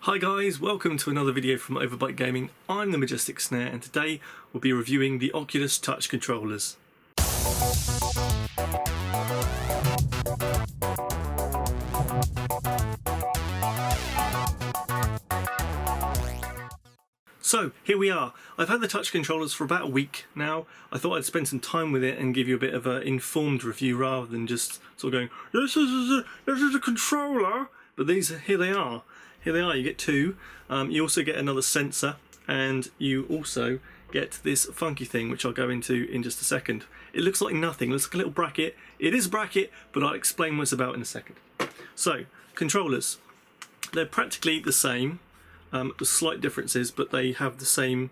Hi guys, welcome to another video from Overbyte Gaming. I'm the Majestic Snare and today we'll be reviewing the Oculus Touch controllers. So here we are. I've had the Touch controllers for about a week now. I thought I'd spend some time with it and give you a bit of an informed review rather than just sort of going, this is a controller. But here they are. Here they are. You get two. You also get another sensor, and you also get this funky thing, which I'll go into in just a second. It looks like nothing. It looks like a little bracket. It is a bracket, but I'll explain what it's about in a second. So, controllers. They're practically the same. With slight differences, but they have the same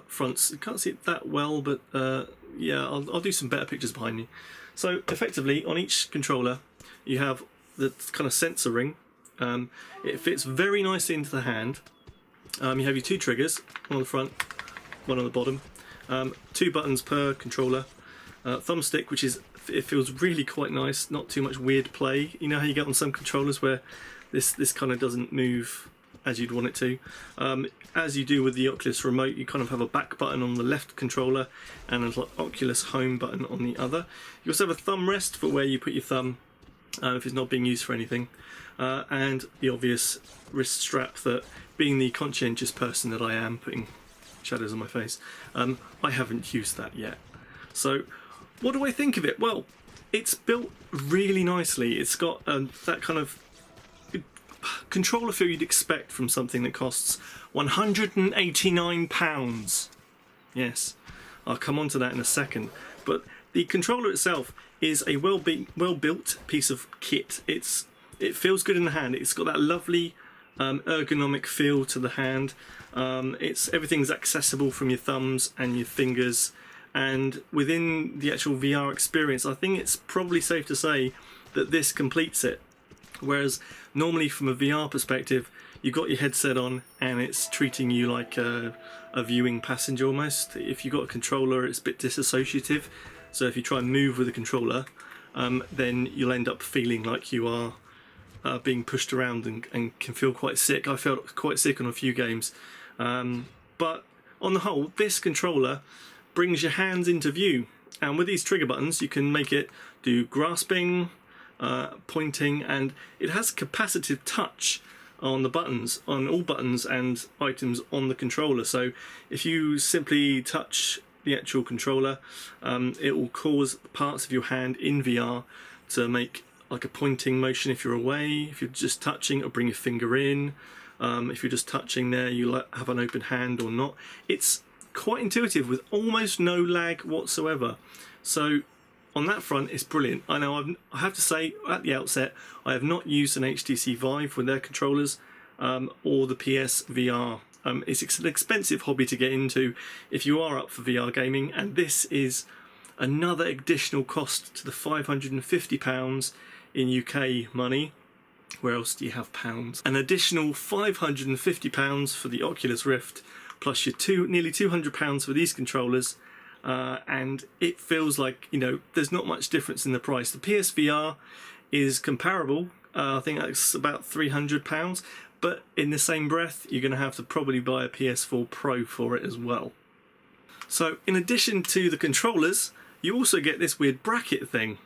fronts. You can't see it that well, but yeah, I'll do some better pictures behind me. So effectively, on each controller, you have the kind of sensor ring. It fits very nicely into the hand. You have your two triggers, one on the front, one on the bottom. Two buttons per controller. Thumbstick, it feels really quite nice, not too much weird play. You know how you get on some controllers where this kind of doesn't move as you'd want it to. As you do with the Oculus remote, you kind of have a back button on the left controller and an Oculus home button on the other. You also have a thumb rest for where you put your thumb if it's not being used for anything, and the obvious wrist strap that, being the conscientious person that I am, putting shadows on my face, I haven't used that yet. So what do I think of it? Well, it's built really nicely. It's got that kind of controller feel you'd expect from something that costs £189. Yes, I'll come on to that in a second. But the controller itself is a well-built piece of kit. It feels good in the hand. It's got that lovely ergonomic feel to the hand. Everything's accessible from your thumbs and your fingers. And within the actual VR experience, I think it's probably safe to say that this completes it. Whereas normally from a VR perspective, you've got your headset on and it's treating you like a viewing passenger almost. If you've got a controller, it's a bit disassociative. So if you try and move with a controller, then you'll end up feeling like you are being pushed around and can feel quite sick. I felt quite sick on a few games. But on the whole, this controller brings your hands into view. And with these trigger buttons, you can make it do grasping, pointing, and it has capacitive touch on the buttons, on all buttons and items on the controller. So if you simply touch the actual controller, it will cause parts of your hand in VR to make like a pointing motion if you're away. If you're just touching, it'll bring your finger in. If you're just touching there, you'll have an open hand or not. It's quite intuitive with almost no lag whatsoever. So on that front, it's brilliant. I know I have to say at the outset, I have not used an HTC Vive with their controllers or the PS VR. It's an expensive hobby to get into if you are up for VR gaming, and this is another additional cost to the £550 in UK money. Where else do you have pounds? An additional £550 for the Oculus Rift, plus your nearly £200 for these controllers. And it feels like, you know, there's not much difference in the price. The PSVR is comparable. I think that's about £300, but in the same breath, you're going to have to probably buy a PS4 Pro for it as well. So in addition to the controllers, you also get this weird bracket thing.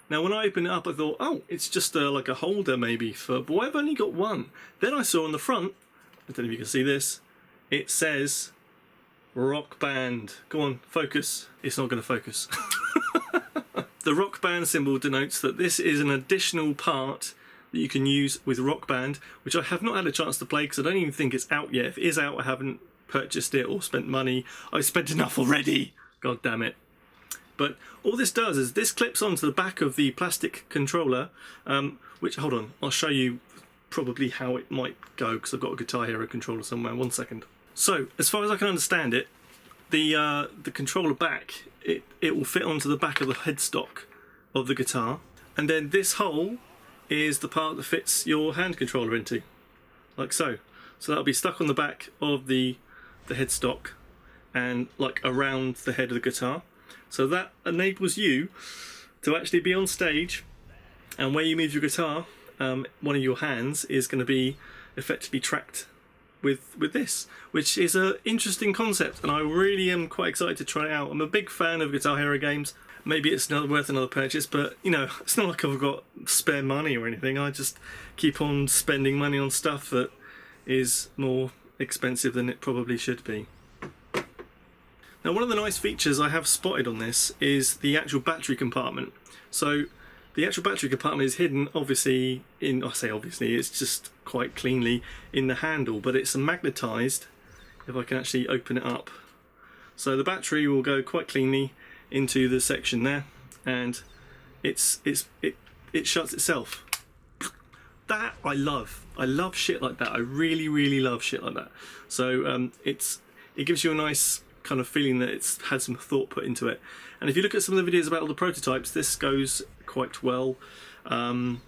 Now when I opened it up, I thought, oh, it's just like a holder maybe but I've only got one. Then I saw on the front, I don't know if you can see this, it says Rock Band. Go on, focus. It's not going to focus. The Rock Band symbol denotes that this is an additional part that you can use with Rock Band, which I have not had a chance to play because I don't even think it's out yet. If it is out, I haven't purchased it or spent money. I've spent enough already. God damn it. But all this does is this clips onto the back of the plastic controller, which, hold on, I'll show you probably how it might go because I've got a Guitar Hero controller somewhere. 1 second. So, as far as I can understand it, the controller back, it will fit onto the back of the headstock of the guitar, and then this hole is the part that fits your hand controller into, like so. So that'll be stuck on the back of the headstock and like around the head of the guitar. So that enables you to actually be on stage, and where you move your guitar, one of your hands is going to be effectively tracked with this, which is an interesting concept, and I really am quite excited to try it out. I'm a big fan of Guitar Hero games. Maybe it's not worth another purchase, but you know, it's not like I've got spare money or anything. I just keep on spending money on stuff that is more expensive than it probably should be. Now, one of the nice features I have spotted on this is the actual battery compartment. So the actual battery compartment is hidden, obviously, I say obviously, it's just quite cleanly in the handle, but it's magnetised, if I can actually open it up. So the battery will go quite cleanly into the section there, and it shuts itself. That I love. I love shit like that. I really love shit like that. So it gives you a nice kind of feeling that it's had some thought put into it. And if you look at some of the videos about all the prototypes, this goes quite well. In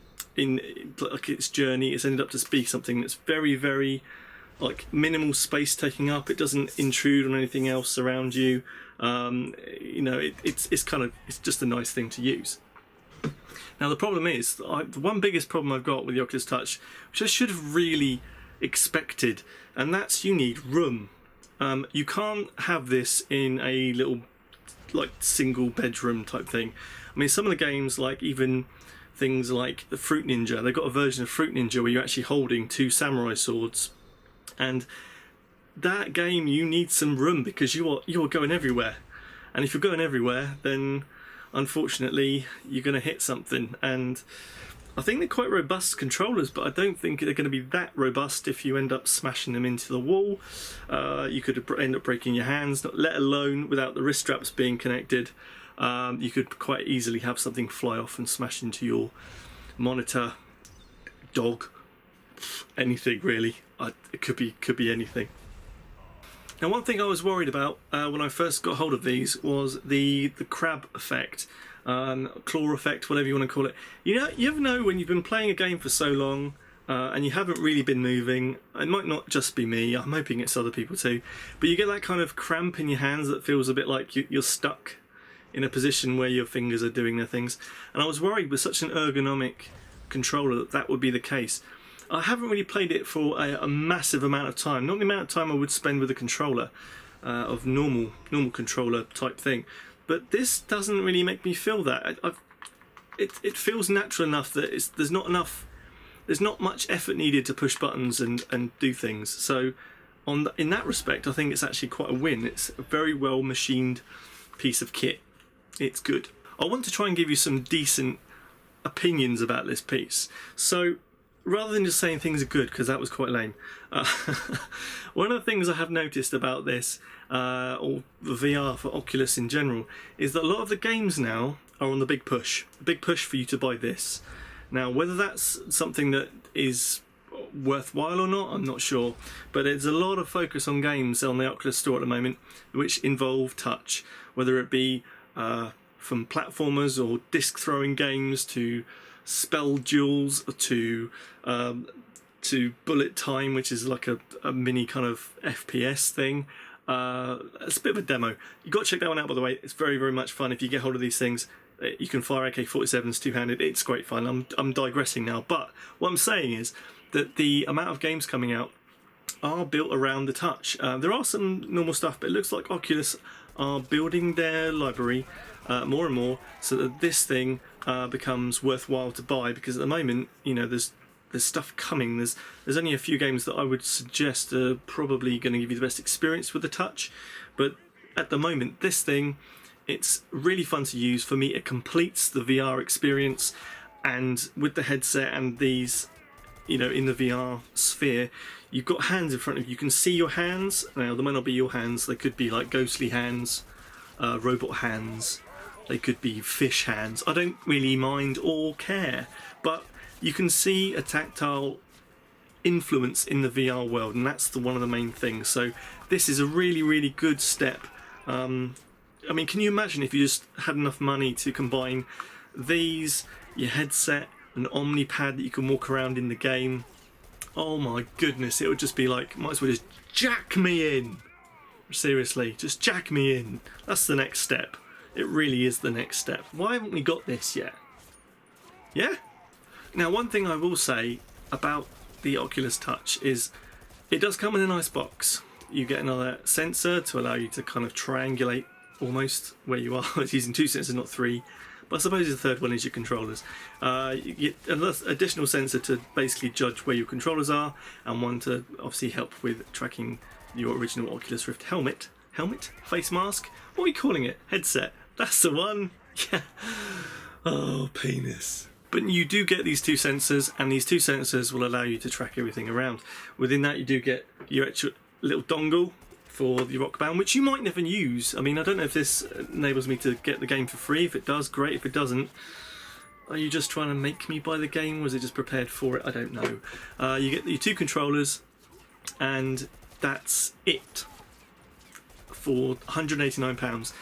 like its journey, it's ended up to be something that's very like minimal space taking up. It doesn't intrude on anything else around you. You know, it's just a nice thing to use. Now the problem is, the one biggest problem I've got with the Oculus Touch, which I should have really expected, and that's you need room. You can't have this in a little like single bedroom type thing. I mean, some of the games, like even things like the Fruit Ninja, they've got a version of Fruit Ninja where you're actually holding two samurai swords, and that game you need some room because you're going everywhere, and if you're going everywhere, then unfortunately you're going to hit something. And I think they're quite robust controllers, but I don't think they're going to be that robust if you end up smashing them into the wall. You could end up breaking your hands, let alone without the wrist straps being connected. You could quite easily have something fly off and smash into your monitor, dog, anything really. It could be anything. Now, one thing I was worried about when I first got hold of these was the crab effect, claw effect, whatever you want to call it. You ever know when you've been playing a game for so long and you haven't really been moving? It might not just be me, I'm hoping it's other people too, but you get that kind of cramp in your hands that feels a bit like you're stuck in a position where your fingers are doing their things. And I was worried with such an ergonomic controller that would be the case. I haven't really played it for a massive amount of time, not the amount of time I would spend with a controller of normal controller type thing, but this doesn't really make me feel that. It feels natural enough that there's not much effort needed to push buttons and do things. So in that respect, I think it's actually quite a win. It's a very well machined piece of kit. It's good. I want to try and give you some decent opinions about this piece. So rather than just saying things are good, because that was quite lame, one of the things I have noticed about this, or the VR for Oculus in general, is that a lot of the games now are on the big push for you to buy this. Now, whether that's something that is worthwhile or not, I'm not sure, but there's a lot of focus on games on the Oculus Store at the moment which involve touch, whether it be from platformers or disc throwing games to spell duels to bullet time, which is like a mini kind of FPS thing. It's a bit of a demo. You've got to check that one out, by the way. It's very much fun. If you get hold of these things, you can fire AK-47s two-handed. It's great fun. I'm digressing now, but what I'm saying is that the amount of games coming out are built around the touch. There are some normal stuff, but it looks like Oculus are building their library more and more so that this thing becomes worthwhile to buy, because at the moment, you know, there's stuff coming. There's only a few games that I would suggest are probably going to give you the best experience with the touch, but at the moment, this thing, it's really fun to use. For me, it completes the VR experience, and with the headset and these, you know, in the VR sphere, you've got hands in front of you. You can see your hands. Now, they might not be your hands. They could be like ghostly hands, robot hands. They could be fish hands. I don't really mind or care, but you can see a tactile influence in the VR world, and that's one of the main things. So this is a really good step. I mean, can you imagine if you just had enough money to combine these, your headset, an Omni pad that you can walk around in the game? Oh my goodness, it would just be like, might as well just jack me in. Seriously, just jack me in. That's the next step. It really is the next step. Why haven't we got this yet? Yeah? Now, one thing I will say about the Oculus Touch is it does come in a nice box. You get another sensor to allow you to kind of triangulate almost where you are. It's using 2 sensors, not 3. But I suppose the third one is your controllers. You get an additional sensor to basically judge where your controllers are, and one to obviously help with tracking your original Oculus Rift helmet, face mask. What are we calling it? Headset. That's the one. Yeah. Oh, penis. But you do get these 2 sensors, and these 2 sensors will allow you to track everything around. Within that, you do get your actual little dongle for the rock band, which you might never use. I mean, I don't know if this enables me to get the game for free. If it does, great. If it doesn't, are you just trying to make me buy the game? Was it just prepared for it? I don't know. You get your 2 controllers, and that's it for £189.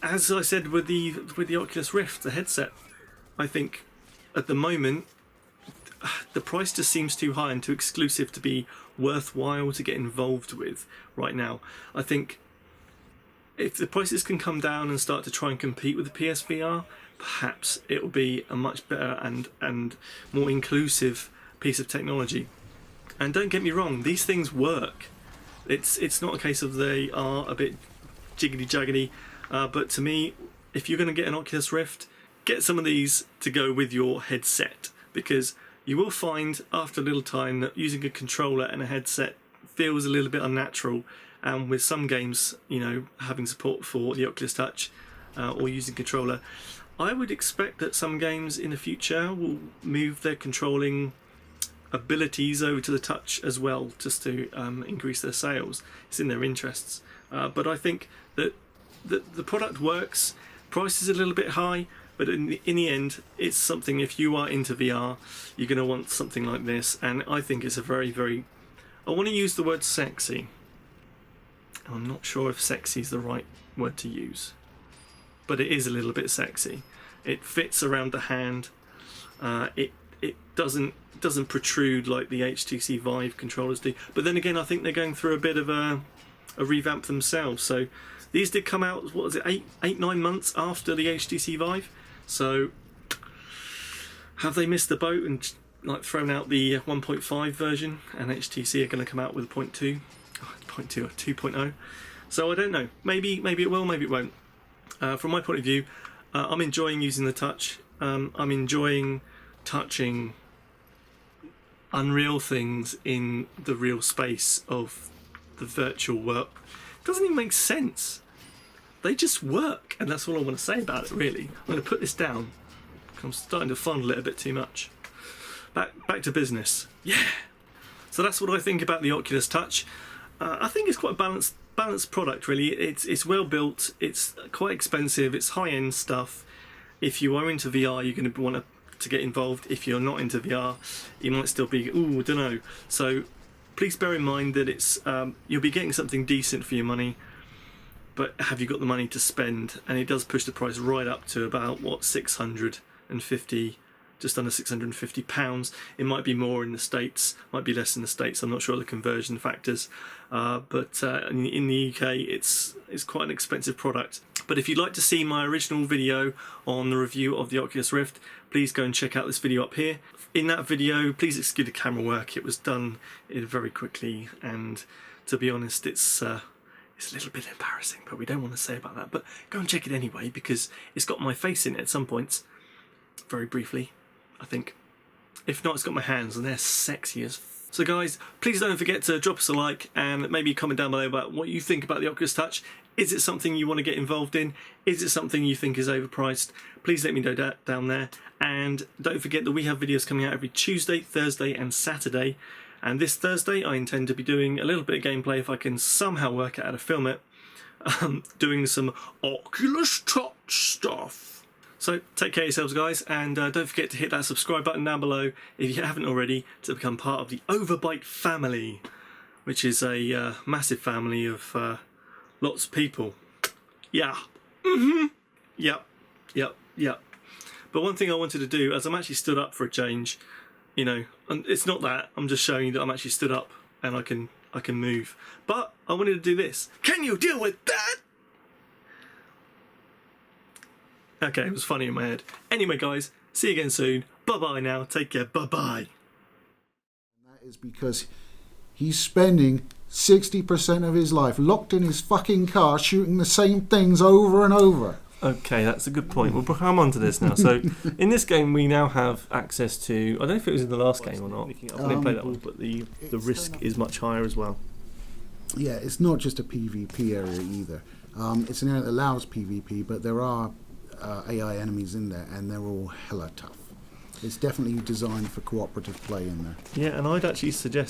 As I said with the Oculus Rift, the headset, I think at the moment the price just seems too high and too exclusive to be worthwhile to get involved with right now. I think if the prices can come down and start to try and compete with the PSVR, perhaps it will be a much better and more inclusive piece of technology. And don't get me wrong, these things work. It's not a case of they are a bit jiggity jaggedy, but to me, if you're going to get an Oculus Rift, get some of these to go with your headset, because you will find after a little time that using a controller and a headset feels a little bit unnatural, and with some games, you know, having support for the Oculus Touch or using controller, I would expect that some games in the future will move their controlling abilities over to the Touch as well, just to increase their sales. It's in their interests. But I think that the product works. Price is a little bit high, but in the end, it's something, if you are into VR, you're going to want something like this. And I think it's a very, very... I want to use the word sexy. I'm not sure if sexy is the right word to use, but it is a little bit sexy. It fits around the hand. It doesn't protrude like the HTC Vive controllers do. But then again, I think they're going through a bit of a revamp themselves. So these did come out, what was it, 9 months after the HTC Vive. So have they missed the boat and like thrown out the 1.5 version, and HTC are going to come out with a 0.2 or 2.0? So I don't know. Maybe it will, maybe it won't. From my point of view, I'm enjoying using the Touch. I'm enjoying touching unreal things in the real space of the virtual world. It doesn't even make sense. They just work, and that's all I want to say about it, really. I'm going to put this down. I'm starting to fondle it a bit too much. Back to business. Yeah! So that's what I think about the Oculus Touch. I think it's quite a balanced product, really. It's well built, it's quite expensive, it's high-end stuff. If you are into VR, you're going to want to get involved. If you're not into VR, you might still be, ooh, I don't know. So please bear in mind that it's you'll be getting something decent for your money, but have you got the money to spend? And it does push the price right up to about, what, 650, just under £650. It might be more in the States, might be less in the States. I'm not sure the conversion factors, but in the UK, it's quite an expensive product. But if you'd like to see my original video on the review of the Oculus Rift, please go and check out this video up here. In that video, please excuse the camera work. It was done very quickly, and to be honest, it's a little bit embarrassing, but we don't want to say about that. But go and check it anyway, because it's got my face in it at some points, very briefly, I think. If not, it's got my hands, and they're sexy as f. So guys, please don't forget to drop us a like and maybe comment down below about what you think about the Oculus Touch. Is it something you want to get involved in? Is it something you think is overpriced? Please let me know down there. And don't forget that we have videos coming out every Tuesday, Thursday and Saturday. And this Thursday I intend to be doing a little bit of gameplay, if I can somehow work out how to film it, doing some Oculus Touch stuff. So take care of yourselves, guys, and don't forget to hit that subscribe button down below if you haven't already, to become part of the Overbyte family, which is a massive family of lots of people. Yeah. Yep. But one thing I wanted to do, as I'm actually stood up for a change, you know, and it's not that, I'm just showing you that I'm actually stood up and I can move. But I wanted to do this. Can you deal with that? Okay, it was funny in my head. Anyway, guys, see you again soon. Bye-bye now. Take care. Bye-bye. is because he's spending 60% of his life locked in his fucking car shooting the same things over and over. Okay, that's a good point. We'll come on to this now. So, in this game, we now have access to... I don't know if it was in the last game or not. I didn't play that one, but the risk is much higher as well. Yeah, it's not just a PvP area either. It's an area that allows PvP, but there are AI enemies in there, and they're all hella tough. It's definitely designed for cooperative play in there. Yeah, and I'd actually suggest